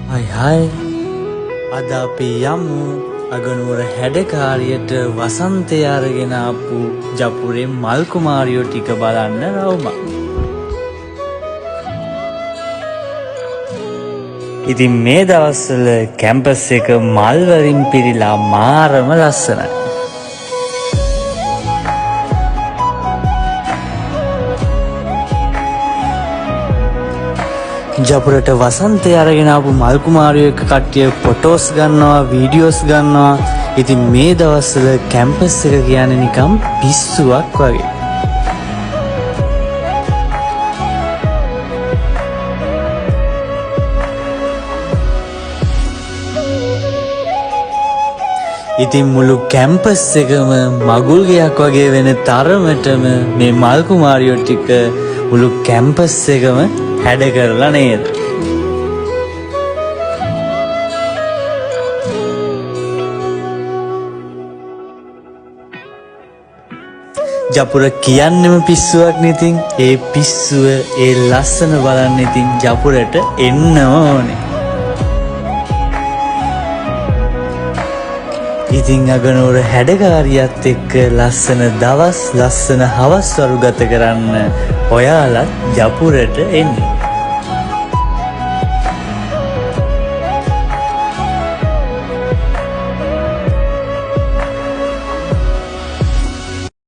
Hai අද අපි යමු අගනුවර හැඩකාරියට වසන්තය අරගෙන ආපු ජපුරේ මල් කුමාරියෝ ටික බලන්න රවුමක්. ඉතින් මේ දවස්වල කැම්පස් එක මල් වලින් පිරීලා මාරම ලස්සනයි. ජපුරට වසන්තය අරගෙන ආපු මල් කුමාරියෝ එක්ක කට්ටිය ෆොටෝස් ගන්නවා, වීඩියෝස් ගන්නවා. ඉතින් මේ දවස්වල කැම්පස් එක කියන්නේ නිකම් පිස්සුවක් වගේ. ඉතින් මුළු කැම්පස් එකම මගුල් ගයක් වගේ වෙන තරමටම මේ මල් කුමාරියෝ ටික මුළු කැම්පස් එකම හැඩ කරලා නේද? ජපුර කියන්නෙම පිස්සුවක් නේ. ඉතින් ඒ පිස්සුව ඒ ලස්සන බලන්න ඉතින් ජපුරට එන්නම ඕනේ. ඉතින් අගනුවර හැඩකාරියත් එක්ක ලස්සන දවස් ලස්සන හවස් වරු ගත කරන්න ඔයාලත් ජපුරට එන්න.